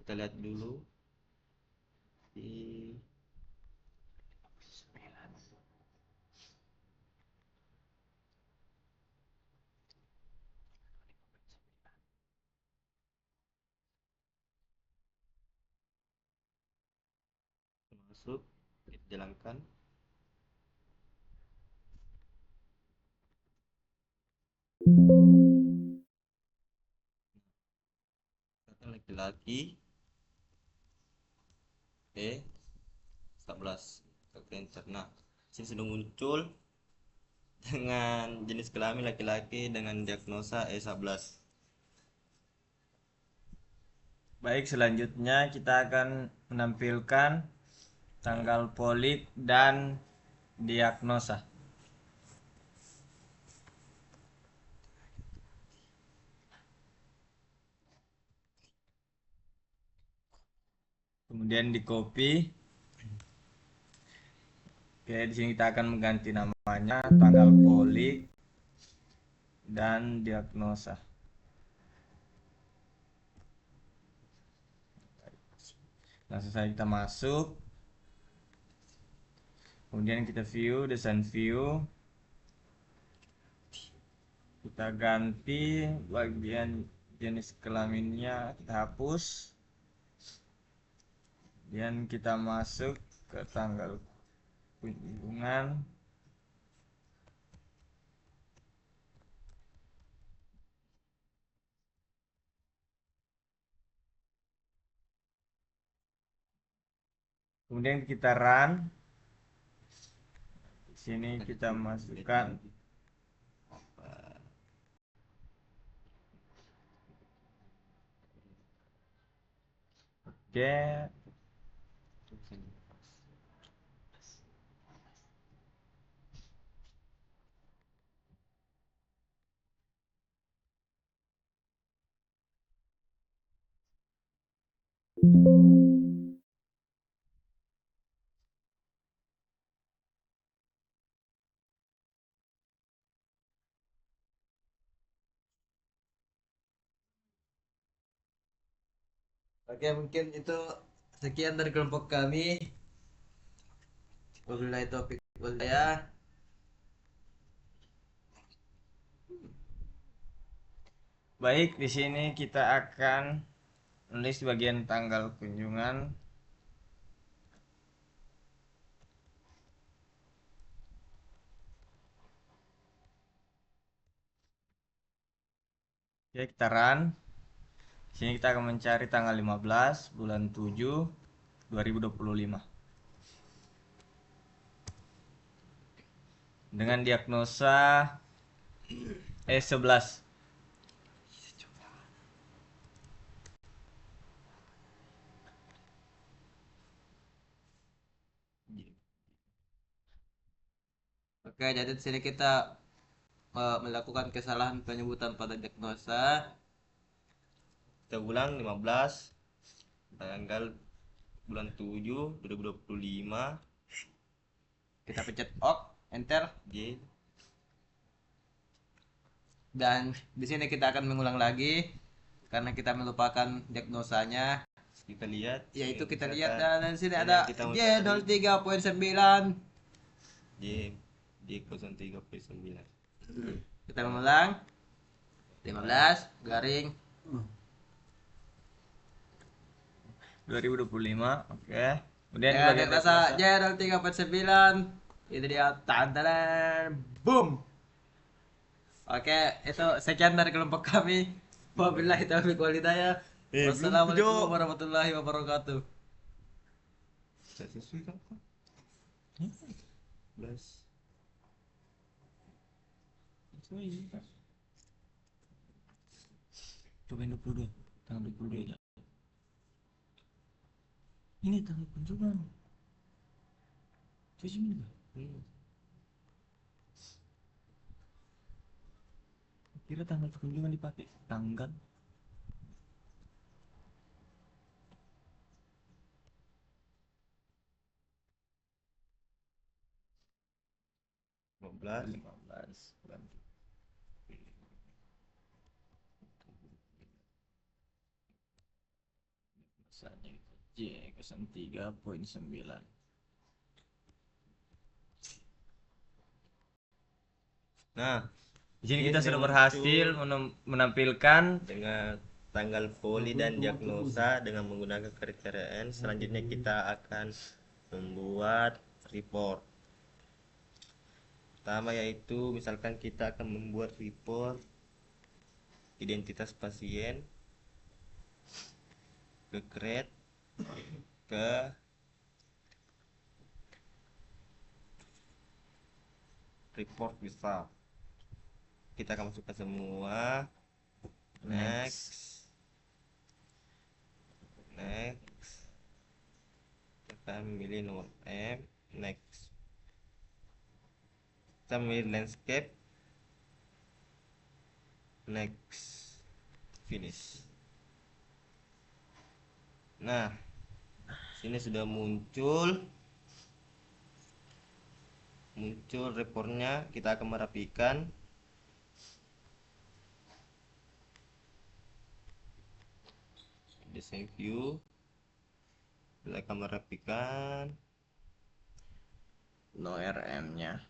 Kita lihat dulu di masuk, kita jalankan. Kata laki-laki E11, enter. Nah, sini sudah muncul dengan jenis kelamin laki-laki dengan diagnosa E11. Baik, selanjutnya kita akan menampilkan tanggal polik dan diagnosa. Kemudian di copy. Oke, di sini kita akan mengganti namanya tanggal polik dan diagnosa. Langsung saja kita masuk. Kemudian kita view, desain view. Kita ganti bagian jenis kelaminnya, kita hapus. Kemudian kita masuk ke tanggal kunjungan. Kemudian kita run. Di sini kita masukkan oke. Oke, mungkin itu sekian dari kelompok kami. Wabillahi taufiq wal hidayah. Baik, di sini kita akan menulis bagian tanggal kunjungan. Oke, kita run. Di sini kita akan mencari tanggal 15 bulan 7 2025. Dengan diagnosa E11. Oke, jadi di sini kita melakukan kesalahan penyebutan pada diagnosa. Kita ulang 15 tanggal bulan 7 2025 Kita pencet OK, enter, J. dan di sini kita akan mengulang lagi karena kita melupakan diagnosanya. Kita lihat, Yaitu kita misalkan lihat dan di sini ini ada yang kita mau cari. J03.9. J D03.9. Kita mengulang 15 garing 2025. Oke. Kemudian di ya bagian diagnosa diagnosa. J03.9. Itu dia, tandalan, boom. Oke, itu sekian dari kelompok kami. Wabillahi taufiq wal hidayah. Wassalamualaikum warahmatullahi wabarakatuh. Tidak sesuai kan? 11. Coba 22. Tanggal 22 ya. Ini tanggal kunjungan. Coba sini enggak? Kira tanggal kunjungan dipakai tanggal. Belas 15 bulan misalnya J03.9. Nah, Di sini ini kita sudah berhasil menampilkan dengan tanggal poli dan diagnosa dengan menggunakan kriteria N. Selanjutnya kita akan membuat report. Pertama yaitu misalkan kita akan membuat report identitas pasien ke grade ke report bisa. Kita akan masukkan semua. Next. Kita memilih nomor M. Next. Kita memilih landscape. Next. Finish. Nah, sini sudah muncul reportnya. Kita akan merapikan. Design view. Kita akan merapikan. no RM-nya.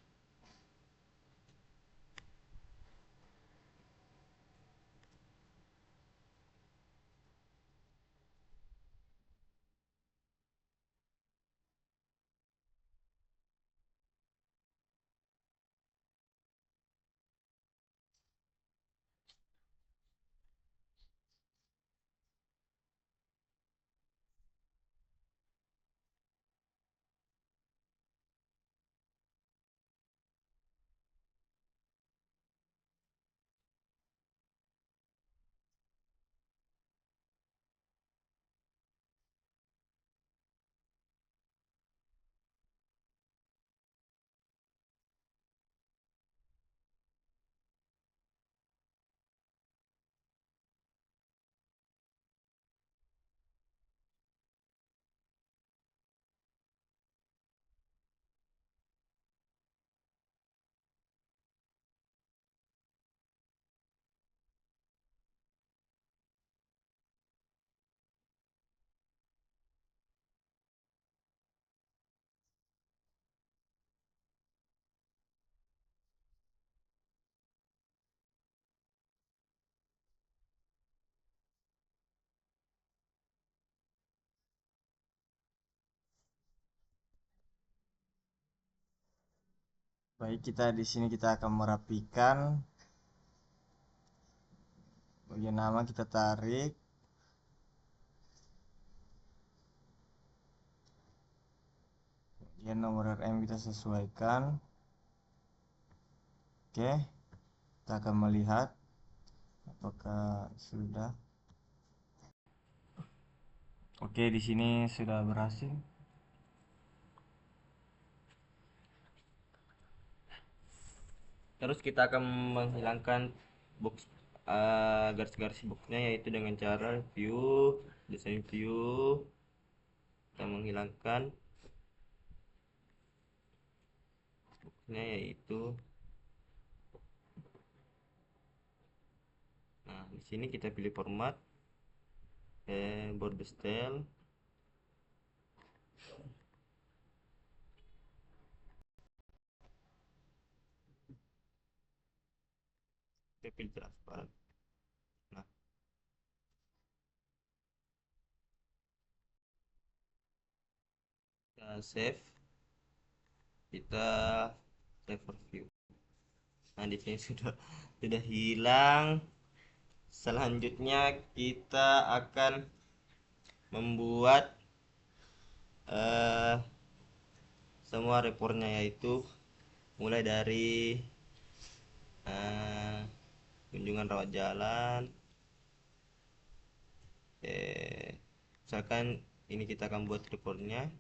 Baik, kita di sini kita akan merapikan. Bagian nama kita tarik. Bagian nomor RM kita sesuaikan. Oke, kita akan melihat apakah sudah. Oke, di sini sudah berhasil. Terus kita akan menghilangkan box garis-garis boxnya, yaitu dengan cara view, desain view. Kita menghilangkan boxnya, yaitu nah di sini kita pilih format border style. Kita pilih transparan. Nah, kita save, kita save for view. Nah, di sini sudah hilang. Selanjutnya kita akan membuat semua reportnya, yaitu mulai dari kunjungan rawat jalan. Misalkan ini kita akan buat reportnya.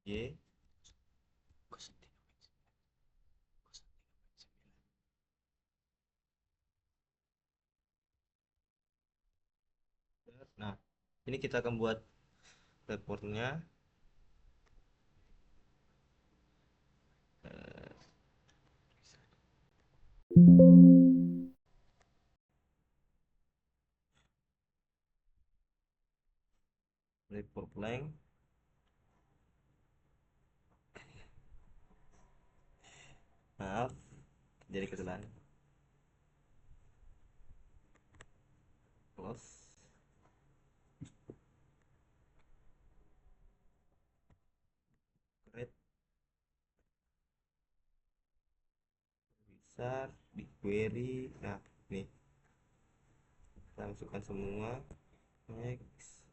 Y. Nah, ini kita akan buat reportnya. Report blank. Maaf, jadi kesalahan. Close. Create. Besar di query. Nah, nih kita masukkan semua. Next.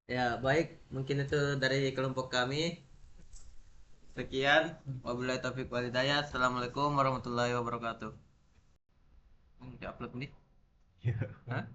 Ya, baik. Mungkin itu dari kelompok kami. Sekian. Wabillahi taufiq wal hidayah. Assalamualaikum warahmatullahi wabarakatuh. Di upload nih. Hah?